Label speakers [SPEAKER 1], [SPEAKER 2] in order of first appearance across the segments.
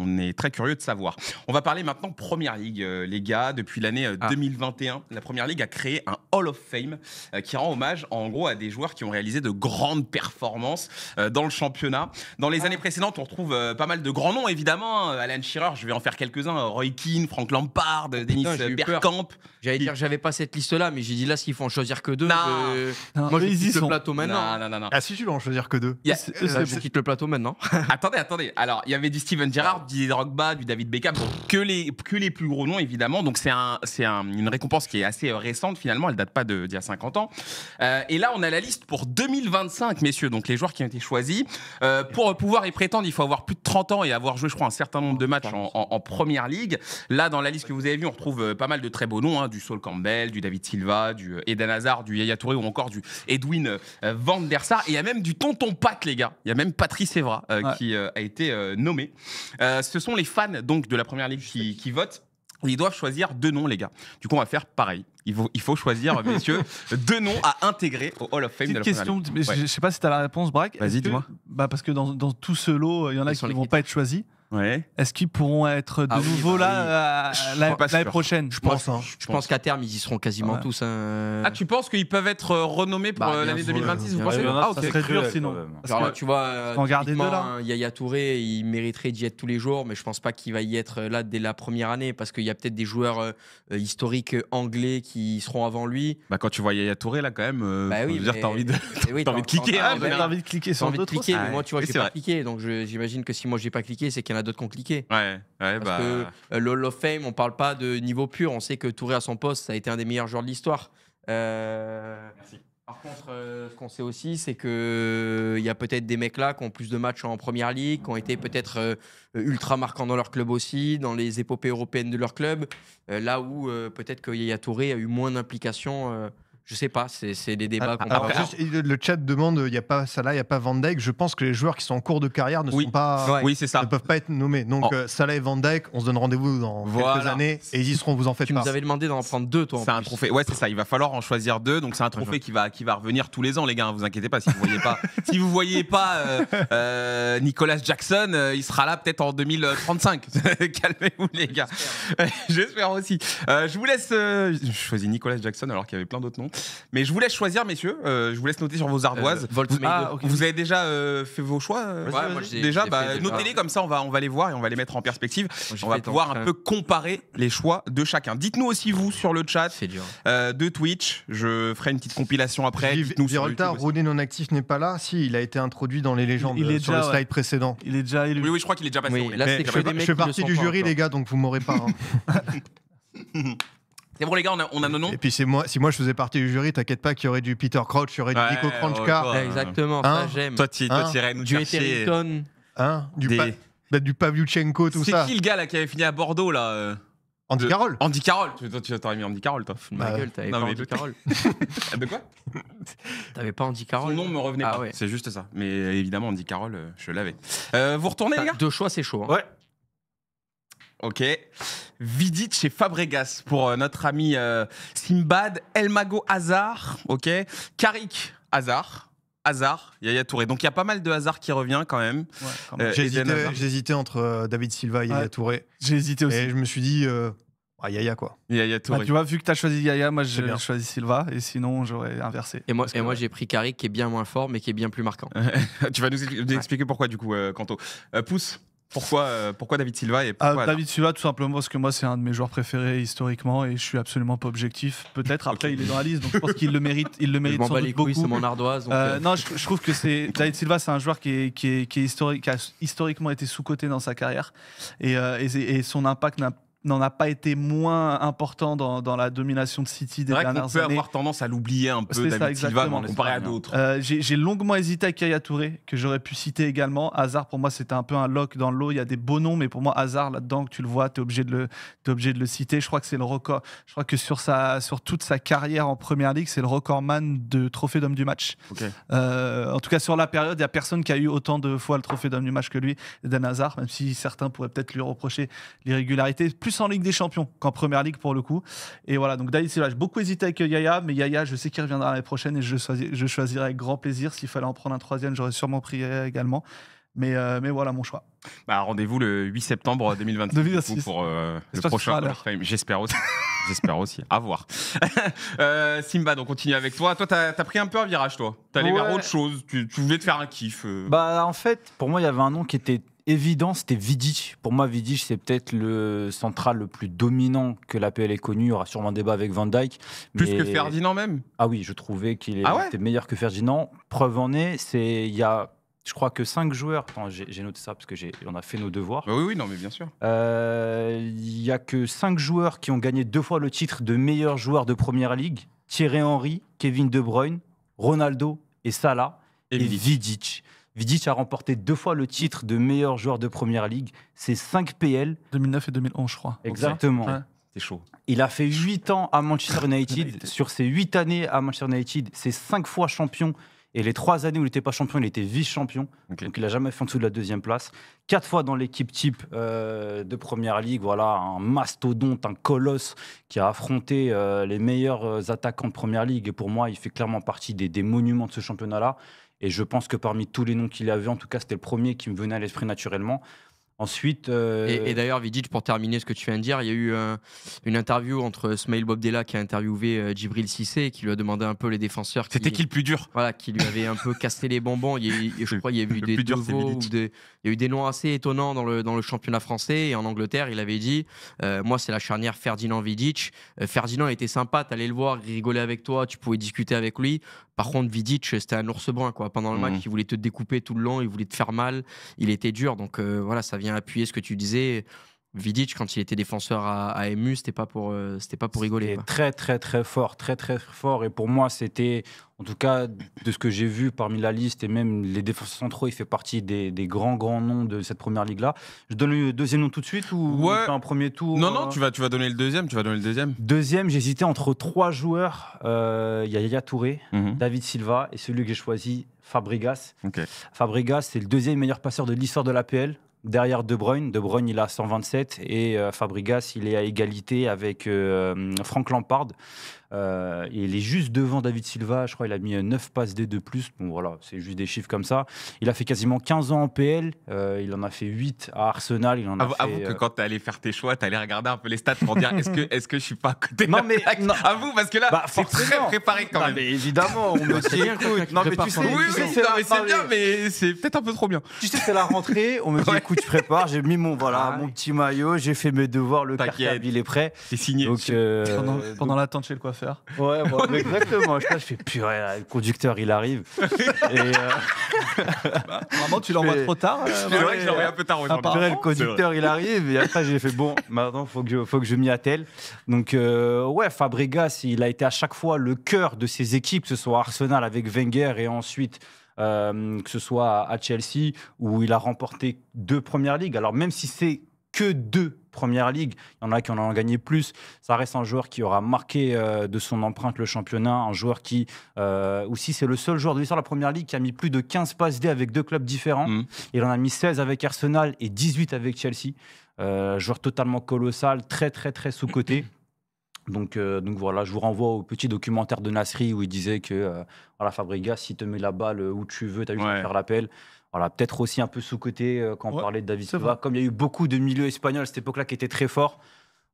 [SPEAKER 1] on est très curieux de savoir. On va parler maintenant Première Ligue, les gars. Depuis l'année 2021, la Première Ligue a créé un Hall of Fame qui rend hommage, en gros, à des joueurs qui ont réalisé de grandes performances dans le championnat. Dans les années précédentes, on retrouve pas mal de grands noms, évidemment. Alan Shearer, je vais en faire quelques-uns. Roy Keane, Frank Lampard, Dennis Bergkamp.
[SPEAKER 2] J'allais dire, j'avais pas cette liste-là, mais j'ai dit là, s'il faut en choisir que deux.
[SPEAKER 1] Non.
[SPEAKER 2] Moi, je quitte le plateau maintenant.
[SPEAKER 1] Non.
[SPEAKER 3] Ah, si tu vas en choisir que deux.
[SPEAKER 2] Je quitte le plateau maintenant.
[SPEAKER 1] Attendez. Alors, il y avait du Steven Gerrard, du Didier Drogba, du David Beckham, donc que les plus gros noms, évidemment. Donc, c'est une récompense qui est assez récente, finalement. Elle date pas d'il y a 50 ans. Et là, on a la liste pour 2025, messieurs. Donc, les joueurs qui ont été choisis. Pour pouvoir y prétendre, il faut avoir plus de 30 ans et avoir joué, je crois, un certain nombre de matchs en Première Ligue. Là, dans la liste que vous avez vue, on retrouve pas mal de très beaux noms, du Sol Campbell, du David Silva, du Eden Hazard, du Yaya Touré ou encore du Edwin van der Sar. Et il y a même du tonton Pat, les gars. Il y a même Patrice Evra qui a été nommé. Ce sont les fans donc, de la Première Ligue qui votent. Ils doivent choisir 2 noms, les gars. Du coup, on va faire pareil. Il faut choisir, messieurs, 2 noms à intégrer au Hall of Fame de la Première Ligue.
[SPEAKER 4] Mais je sais pas si tu as la réponse, Braque.
[SPEAKER 1] Vas-y, dis-moi.
[SPEAKER 4] Parce que dans tout ce lot, il y en a qui ne vont pas être choisis.
[SPEAKER 1] Ouais.
[SPEAKER 4] Est-ce qu'ils pourront être de nouveau là l'année prochaine?
[SPEAKER 2] Je pense qu'à terme, ils y seront quasiment tous.
[SPEAKER 1] Ah, tu penses qu'ils peuvent être renommés pour l'année 2026 vous pensez?
[SPEAKER 4] Ça serait dur sinon.
[SPEAKER 2] Alors là, tu vois, Yaya Touré, il mériterait d'y être tous les jours, mais je pense pas qu'il va y être là dès la première année parce qu'il y a peut-être des joueurs historiques anglais qui seront avant lui.
[SPEAKER 1] Quand tu vois Yaya Touré, là, quand même, t'as envie de cliquer.
[SPEAKER 4] T'as envie de cliquer sur d'autres.
[SPEAKER 2] Mais moi, tu vois, j'ai pas cliqué. Donc j'imagine que si moi, j'ai pas cliqué, c'est qu'il y en a d'autres qui ont cliqué. Parce que le Hall of Fame, on parle pas de niveau pur. On sait que Touré, à son poste, ça a été un des meilleurs joueurs de l'histoire.
[SPEAKER 1] Merci.
[SPEAKER 2] Par contre, ce qu'on sait aussi, c'est qu'il y a peut-être des mecs là qui ont plus de matchs en Première Ligue, qui ont été peut-être ultra marquants dans leur club aussi, dans les épopées européennes de leur club. Là où peut-être que Yaya Touré a eu moins d'implication. Je sais pas, c'est des débats qu'on
[SPEAKER 3] Après, le chat demande, il n'y a pas Salah, il n'y a pas Van Dijk. Je pense que les joueurs qui sont en cours de carrière ne peuvent pas être nommés. Donc Salah et Van Dijk, on se donne rendez-vous dans quelques années et ils y seront, vous en faites pas.
[SPEAKER 2] Tu nous avais demandé d'en prendre 2, toi.
[SPEAKER 1] C'est un trophée. Ouais, c'est ça. Il va falloir en choisir 2. Donc c'est un trophée qui va revenir tous les ans, les gars. Hein, vous inquiétez pas. Si vous voyez pas Nicolas Jackson, il sera là peut-être en 2035. Calmez-vous, les gars. J'espère aussi. Je vous laisse. Je choisis Nicolas Jackson alors qu'il y avait plein d'autres noms. Mais je vous laisse choisir, messieurs. Je vous laisse noter sur vos ardoises. Vous avez déjà fait vos choix déjà, notez-les comme ça, on va les voir et on va les mettre en perspective. On va pouvoir un peu comparer les choix de chacun. Dites-nous aussi, vous, sur le chat de Twitch. Je ferai une petite compilation après. Dites-nous sur YouTube.
[SPEAKER 3] Rodé non actif n'est pas là. Si, il a été introduit dans les légendes sur le slide précédent.
[SPEAKER 4] Il est déjà élu.
[SPEAKER 1] Oui, je crois qu'il est déjà passé.
[SPEAKER 3] Je fais partie du jury, les gars, donc vous m'aurez pas.
[SPEAKER 1] C'est bon, les gars, on a nos noms.
[SPEAKER 3] Et puis si moi je faisais partie du jury, t'inquiète pas qu'il y aurait du Peter Crouch, il y aurait du Nico Kranjka.
[SPEAKER 2] Exactement, ça j'aime.
[SPEAKER 1] Toi, tu irais nous chercher
[SPEAKER 3] du Pavlyuchenko, tout ça.
[SPEAKER 1] C'est qui le gars là qui avait fini à Bordeaux là
[SPEAKER 3] Andy Carroll.
[SPEAKER 1] Andy Carroll. Tu t'aurais mis Andy Carroll, toi.
[SPEAKER 2] Ma gueule, t'avais pas Andy Carroll.
[SPEAKER 1] De quoi?
[SPEAKER 2] T'avais pas Andy Carroll?
[SPEAKER 1] Son nom me revenait pas. C'est juste ça. Mais évidemment, Andy Carroll, je l'avais. Vous retournez, les gars?
[SPEAKER 2] 2 choix, c'est chaud.
[SPEAKER 1] Ouais. Ok. Vidic chez Fabregas pour notre ami Simbad, Elmago Hazard, ok. Carrick Hazard, Yaya Touré. Donc il y a pas mal de Hazard qui revient quand même.
[SPEAKER 4] Ouais, quand même.
[SPEAKER 3] J'hésitais entre David Silva et Yaya Touré.
[SPEAKER 4] J'ai hésité aussi.
[SPEAKER 3] Et je me suis dit Yaya quoi.
[SPEAKER 1] Yaya Touré.
[SPEAKER 4] Tu vois, vu que tu as choisi Yaya, moi j'ai choisi Silva et sinon j'aurais inversé.
[SPEAKER 2] Et moi j'ai pris Carrick qui est bien moins fort mais qui est bien plus marquant.
[SPEAKER 1] Tu vas nous expliquer pourquoi du coup, Kanto. Pousse. Pourquoi David Silva et pourquoi
[SPEAKER 4] David Silva, tout simplement parce que moi c'est un de mes joueurs préférés historiquement et je suis absolument pas objectif. Peut-être après il est dans la liste donc je pense qu'il le mérite. Il le mérite sans doute beaucoup.
[SPEAKER 2] C'est mon ardoise.
[SPEAKER 4] Non, je trouve que David Silva, c'est un joueur qui est historique, qui a historiquement été sous-coté dans sa carrière et son impact n'en a pas été moins important dans la domination de City des dernières années.
[SPEAKER 1] On peut avoir tendance à l'oublier un peu, David Silva, comparé à d'autres.
[SPEAKER 4] J'ai longuement hésité avec Yaya Touré, que j'aurais pu citer également. Hazard, pour moi, c'était un peu un lock dans le lot. Il y a des beaux noms, mais pour moi, Hazard, là-dedans, que tu le vois, tu es obligé de le citer. Je crois que c'est le record. Je crois que sur toute sa carrière en Première Ligue, c'est le recordman de trophée d'homme du match.
[SPEAKER 1] Okay.
[SPEAKER 4] En tout cas, sur la période, il n'y a personne qui a eu autant de fois le trophée d'homme du match que lui, Eden Hazard, même si certains pourraient peut-être lui reprocher l'irrégularité. Plus en Ligue des Champions qu'en Première Ligue pour le coup. Et voilà, donc David Silva, j'ai beaucoup hésité avec Yaya, mais Yaya, je sais qu'il reviendra l'année prochaine et je choisirai avec grand plaisir. S'il fallait en prendre un troisième, j'aurais sûrement pris Yaya également. Mais voilà mon choix.
[SPEAKER 1] Rendez-vous le 8 septembre 2026 pour le prochain Hall of Fame. J'espère aussi. J'espère aussi. À voir. Simba, on continue avec toi. Toi, t'as pris un peu un virage, toi. T'allais vers autre chose. Tu voulais te faire un kiff.
[SPEAKER 5] En fait, pour moi, il y avait un nom qui était évident, c'était Vidic. Pour moi, Vidic, c'est peut-être le central le plus dominant que l'APL ait connu. Il y aura sûrement un débat avec Van Dijk.
[SPEAKER 1] Plus que Ferdinand même.
[SPEAKER 5] Ah oui, je trouvais qu'il était meilleur que Ferdinand. Preuve en est, il y a... Je crois que 5 joueurs. Attends, j'ai noté ça parce qu'on a fait nos devoirs.
[SPEAKER 1] Oui, non, mais bien sûr.
[SPEAKER 5] Il n'y a que 5 joueurs qui ont gagné 2 fois le titre de meilleur joueur de Première Ligue. Thierry Henry, Kevin De Bruyne, Ronaldo et Salah et Vidic. Vidic a remporté 2 fois le titre de meilleur joueur de Première Ligue. C'est 5 PL.
[SPEAKER 4] 2009 et 2011, je crois.
[SPEAKER 5] Exactement.
[SPEAKER 4] Ouais.
[SPEAKER 1] C'est chaud.
[SPEAKER 5] Il a fait 8 ans à Manchester United. Sur ces 8 années à Manchester United, c'est 5 fois champion. Et les 3 années où il n'était pas champion, il était vice-champion. Okay. Donc il n'a jamais fait en dessous de la 2e place. 4 fois dans l'équipe type de Première Ligue. Voilà, un mastodonte, un colosse qui a affronté les meilleurs attaquants de Première Ligue. Et pour moi, il fait clairement partie des monuments de ce championnat-là. Et je pense que parmi tous les noms qu'il a vus, en tout cas, c'était le premier qui me venait à l'esprit naturellement. Ensuite,
[SPEAKER 2] et d'ailleurs, Vidic, pour terminer ce que tu viens de dire, il y a eu une interview entre Smaïl Bobdella qui a interviewé Djibril Cissé et qui lui a demandé un peu les défenseurs.
[SPEAKER 1] C'était qui le plus dur ?
[SPEAKER 2] Voilà, qui lui avait un peu cassé les bonbons. Je crois qu'il y a eu des nouveaux, il y a eu des noms assez étonnants dans le championnat français. Et en Angleterre, il avait dit moi, c'est la charnière Ferdinand-Vidic. Ferdinand était sympa, tu allais le voir, il rigolait avec toi, tu pouvais discuter avec lui. Par contre, Vidic, c'était un ours brun, quoi. Pendant le match, il voulait te découper tout le long, il voulait te faire mal, il était dur. Donc voilà, ça vient appuyer ce que tu disais. Vidic, quand il était défenseur à MU, c'était pas pour rigoler.
[SPEAKER 5] C'était très très très fort, très très fort. Et pour moi, c'était, en tout cas, de ce que j'ai vu parmi la liste et même les défenseurs centraux, il fait partie des grands noms de cette Première Ligue-là. Je donne le deuxième nom tout de suite ou on fait un premier tour ?
[SPEAKER 1] Non, tu vas donner le deuxième.
[SPEAKER 5] Deuxième, j'hésitais entre 3 joueurs. Il y a Yaya Touré, David Silva et celui que j'ai choisi, Fabregas.
[SPEAKER 1] Okay.
[SPEAKER 5] Fabregas, c'est le 2e meilleur passeur de l'histoire de l'APL. Derrière De Bruyne. De Bruyne, il a 127 et Fabregas, il est à égalité avec Frank Lampard. Il est juste devant David Silva. Je crois qu'il a mis 9 passes D de plus. Bon, voilà, c'est juste des chiffres comme ça. Il a fait quasiment 15 ans en PL. Il en a fait 8 à Arsenal.
[SPEAKER 1] Avoue que quand tu allais faire tes choix, tu allais regarder un peu les stats pour dire est-ce que je suis pas à côté de la plaque ? Avoue, parce que là, c'est très préparé quand même.
[SPEAKER 5] Mais évidemment, on me dit écoute.
[SPEAKER 1] Non, mais tu sais, c'est bien, mais c'est peut-être un peu trop bien.
[SPEAKER 5] Tu sais, c'est la rentrée. On me dit écoute, tu prépares. J'ai mis mon petit maillot. J'ai fait mes devoirs. Le cartable, il est prêt.
[SPEAKER 1] C'est signé.
[SPEAKER 4] Donc, pendant l'attente chez le coiffeur.
[SPEAKER 5] Ouais, exactement. Je fais purée, le conducteur il arrive.
[SPEAKER 4] Vraiment, tu l'envoies trop tard.
[SPEAKER 1] C'est vrai que je l'envoie un peu tard aujourd'hui.
[SPEAKER 5] Le conducteur il arrive et après j'ai fait bon, maintenant faut que je m'y attelle. Donc Fabregas, il a été à chaque fois le cœur de ses équipes, que ce soit Arsenal avec Wenger et ensuite que ce soit à Chelsea où il a remporté 2 Premières Ligues. Alors même si c'est que 2 Première Ligue, il y en a qui en ont gagné plus, ça reste un joueur qui aura marqué de son empreinte le championnat, un joueur qui aussi c'est le seul joueur de l'histoire de la Première Ligue qui a mis plus de 15 passes D avec 2 clubs différents. Il en a mis 16 avec Arsenal et 18 avec Chelsea. Joueur totalement colossal, très très très sous-coté. Donc voilà, je vous renvoie au petit documentaire de Nasri où il disait que Fabregas, si te met la balle où tu veux, tu as eu à faire l'appel. Voilà, peut-être aussi un peu sous-côté quand on parlait de David Silva. Comme il y a eu beaucoup de milieux espagnols à cette époque-là qui étaient très forts.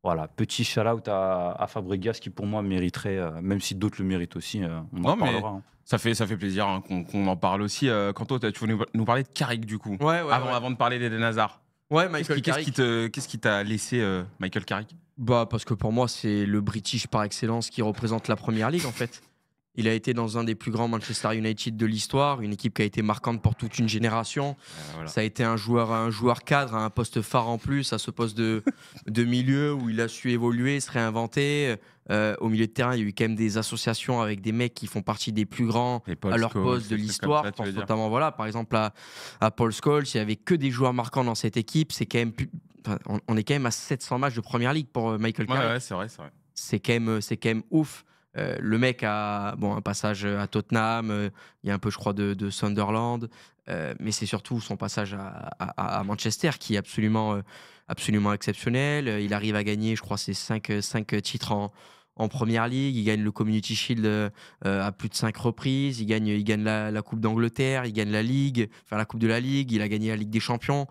[SPEAKER 5] Voilà, petit shout-out à Fabregas qui pour moi mériterait, même si d'autres le méritent aussi, on en parlera.
[SPEAKER 1] Ça fait plaisir qu'on en parle aussi. Quentin, tu veux nous parler de Carrick du coup, avant de parler d'Eden Hazard.
[SPEAKER 2] Ouais, Michael Carrick.
[SPEAKER 1] Qu'est-ce qui t'a laissé Michael Carrick ?
[SPEAKER 2] Parce que pour moi, c'est le British par excellence qui représente la Première Ligue en fait. Il a été dans un des plus grands Manchester United de l'histoire, une équipe qui a été marquante pour toute une génération. Voilà. Ça a été un joueur cadre, un poste phare en plus, à ce poste de milieu où il a su évoluer, se réinventer. Au milieu de terrain, il y a eu quand même des associations avec des mecs qui font partie des plus grands à leur poste de l'histoire. Je pense notamment, par exemple, à Paul Scholes. Il n'y avait que des joueurs marquants dans cette équipe. C'est quand même on est quand même à 700 matchs de Première Ligue pour Michael Carrick.
[SPEAKER 1] Ouais, c'est vrai.
[SPEAKER 2] C'est quand même ouf. Le mec a un passage à Tottenham, il y a un peu, je crois, de Sunderland, mais c'est surtout son passage à Manchester qui est absolument exceptionnel. Il arrive à gagner, je crois, ses 5 titres en Première Ligue, il gagne le Community Shield à plus de 5 reprises, il gagne la Coupe d'Angleterre, il gagne la Ligue, enfin la Coupe de la Ligue, il a gagné la Ligue des Champions.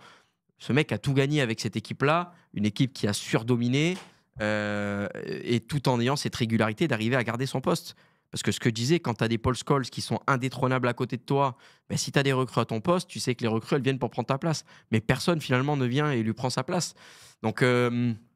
[SPEAKER 2] Ce mec a tout gagné avec cette équipe-là, une équipe qui a surdominé, et tout en ayant cette régularité d'arriver à garder son poste. Parce que ce que je disais, quand tu as des Paul Scholes qui sont indétrônables à côté de toi, ben, si tu as des recrues à ton poste, tu sais que les recrues, elles viennent pour prendre ta place. Mais personne, finalement, ne vient et lui prend sa place. Donc...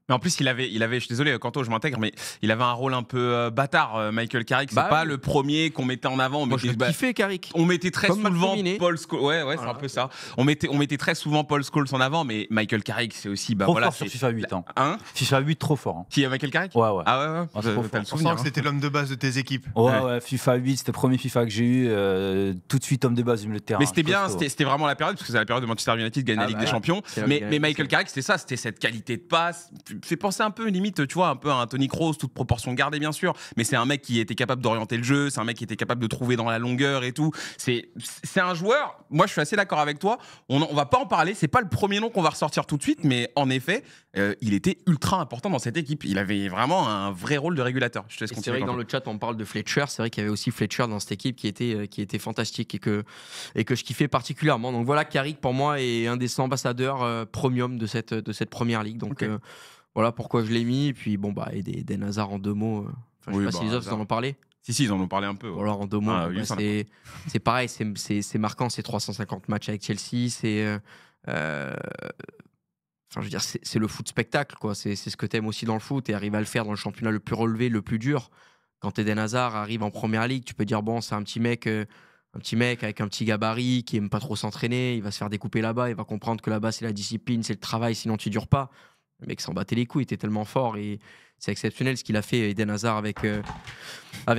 [SPEAKER 1] Mais en plus, il avait, je suis désolé, Kanto, je m'intègre, mais il avait un rôle un peu bâtard, Michael Carrick. C'est pas le premier qu'on mettait en avant.
[SPEAKER 2] Moi, je le kiffais, Carrick.
[SPEAKER 1] On mettait très souvent Paul Scholes. Ouais, voilà. C'est un peu ça. On mettait très souvent Paul Scholes en avant, mais Michael Carrick, c'est aussi.
[SPEAKER 5] Trop fort sur FIFA 8.
[SPEAKER 1] Hein
[SPEAKER 5] FIFA 8, trop fort. Hein.
[SPEAKER 1] Qui est Michael Carrick?
[SPEAKER 5] Ouais.
[SPEAKER 1] Ah ouais.
[SPEAKER 3] On sent que c'était l'homme de base de tes équipes.
[SPEAKER 5] Ouais. FIFA 8, c'était le premier FIFA que j'ai eu. Tout de suite, homme de base, il me le terrain.
[SPEAKER 1] Mais c'était bien, c'était vraiment la période, parce que c'est la période de Manchester United gagne la Ligue des Champions. Mais Michael Carrick, c'était ça, c'était cette qualité de passe. Fait penser un peu limite, tu vois, un peu à un Toni Kroos, toute proportion gardée bien sûr, mais c'est un mec qui était capable d'orienter le jeu, c'est un mec qui était capable de trouver dans la longueur et tout. C'est un joueur, moi je suis assez d'accord avec toi, on va pas en parler, c'est pas le premier nom qu'on va ressortir tout de suite, mais en effet, il était ultra important dans cette équipe. Il avait vraiment un vrai rôle de régulateur. Je te laisse continuer.
[SPEAKER 2] C'est vrai que dans le chat on parle de Fletcher, c'est vrai qu'il y avait aussi Fletcher dans cette équipe qui était fantastique et que je kiffais particulièrement. Donc voilà, Carrick pour moi est un des ambassadeurs premium de cette première ligue. Donc voilà pourquoi je l'ai mis. Et puis bon, Eden Hazard en 2 mots. Je sais pas si les autres en ont parlé.
[SPEAKER 1] Si, ils en ont parlé un peu. Ouais.
[SPEAKER 2] Voilà, en 2 mots. C'est pareil, c'est marquant, c'est 350 matchs avec Chelsea. C'est. Je veux dire, c'est le foot spectacle, quoi. C'est ce que t'aimes aussi dans le foot et arriver à le faire dans le championnat le plus relevé, le plus dur. Quand Eden Hazard arrive en première ligue, tu peux dire bon, c'est un petit mec avec un petit gabarit qui aime pas trop s'entraîner. Il va se faire découper là-bas. Il va comprendre que là-bas, c'est la discipline, c'est le travail, sinon tu dures pas. Le mec s'en battait les couilles, il était tellement fort et c'est exceptionnel ce qu'il a fait Eden Hazard avec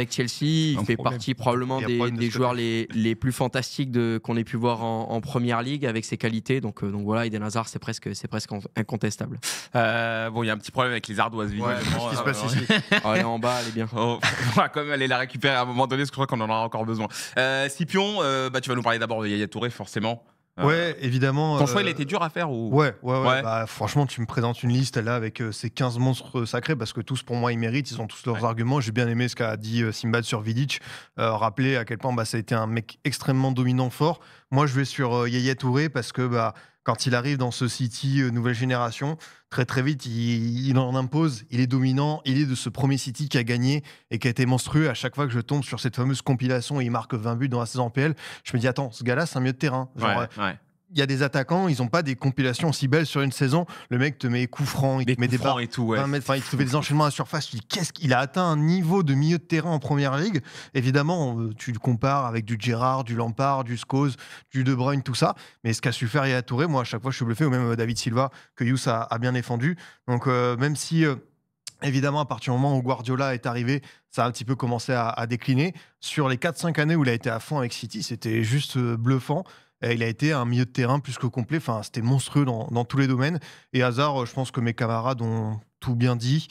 [SPEAKER 2] Chelsea. Il fait partie probablement des joueurs les plus fantastiques qu'on ait pu voir en Première Ligue avec ses qualités. Donc voilà, Eden Hazard, c'est presque incontestable.
[SPEAKER 1] Il y a un petit problème avec les ardoises.
[SPEAKER 3] Qu'est-ce qui se passe ici?
[SPEAKER 2] Elle est en bas, elle est bien.
[SPEAKER 1] On va quand même aller la récupérer à un moment donné, parce que je crois qu'on en aura encore besoin. Scipion, tu vas nous parler d'abord de Yaya Touré, forcément.
[SPEAKER 3] Ouais, évidemment.
[SPEAKER 1] Ton choix, il a été dur à faire ou...
[SPEAKER 3] Ouais. Franchement, tu me présentes une liste là avec ces 15 monstres sacrés parce que tous, pour moi, ils méritent. Ils ont tous leurs arguments. J'ai bien aimé ce qu'a dit Simbad sur Vidic. Rappeler à quel point ça a été un mec extrêmement dominant, fort. Moi, je vais sur Yaya Touré parce que quand il arrive dans ce City nouvelle génération, très très vite, il en impose, il est dominant, il est de ce premier City qui a gagné et qui a été monstrueux. À chaque fois que je tombe sur cette fameuse compilation et il marque 20 buts dans la saison PL, je me dis attends, ce gars-là, c'est un milieu de terrain. Il y a des attaquants, ils n'ont pas des compilations aussi belles sur une saison. Le mec te met coups francs, il te met des barres
[SPEAKER 1] et tout.
[SPEAKER 3] Il te fait des enchaînements à la surface. Tu dis qu'est-ce qu'il a atteint un niveau de milieu de terrain en première ligue. Évidemment, tu le compares avec du Gerrard, du Lampard, du Scholes, du De Bruyne, tout ça. Mais ce qu'a su faire Yaya Touré, moi à chaque fois je suis bluffé, ou même David Silva que Youss a bien défendu. Donc même si évidemment, à partir du moment où Guardiola est arrivé, ça a un petit peu commencé à décliner. Sur les 4-5 années où il a été à fond avec City, c'était juste bluffant. Il a été un milieu de terrain plus que complet. Enfin, c'était monstrueux dans tous les domaines. Et Hazard, je pense que mes camarades ont tout bien dit.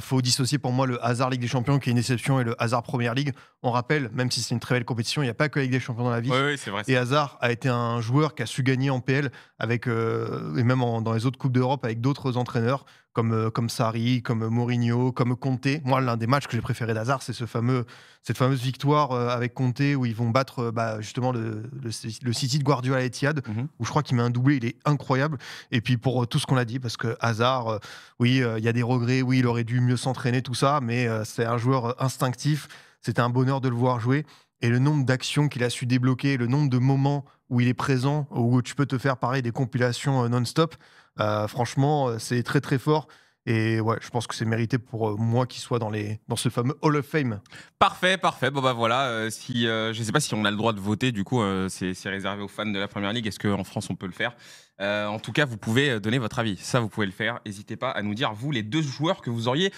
[SPEAKER 3] Faut dissocier pour moi le Hazard Ligue des Champions, qui est une exception, et le Hazard Première Ligue. On rappelle, même si c'est une très belle compétition, il n'y a pas que la Ligue des Champions dans la vie.
[SPEAKER 1] Oui, c'est vrai.
[SPEAKER 3] Et Hazard a été un joueur qui a su gagner en PL avec, et même dans les autres Coupes d'Europe avec d'autres entraîneurs comme Sarri, comme Mourinho, comme Conte. Moi, l'un des matchs que j'ai préféré d'Hazard, c'est cette fameuse victoire avec Conte où ils vont battre justement le City de Guardiola à Etihad, où je crois qu'il met un doublé, il est incroyable. Et puis pour tout ce qu'on a dit, parce que Hazard, il y a des regrets, oui, il aurait dû mieux s'entraîner, tout ça, mais c'est un joueur instinctif. C'était un bonheur de le voir jouer. Et le nombre d'actions qu'il a su débloquer, le nombre de moments où il est présent, où tu peux te faire pareil des compilations non-stop, franchement, c'est très très fort. Et ouais, je pense que c'est mérité pour moi qu'il soit dans ce fameux Hall of Fame.
[SPEAKER 1] Parfait. Bon voilà, je ne sais pas si on a le droit de voter, du coup, c'est réservé aux fans de la Première Ligue. Est-ce qu'en France on peut le faire? En tout cas, vous pouvez donner votre avis. Ça, vous pouvez le faire. N'hésitez pas à nous dire, vous, les 2 joueurs que vous auriez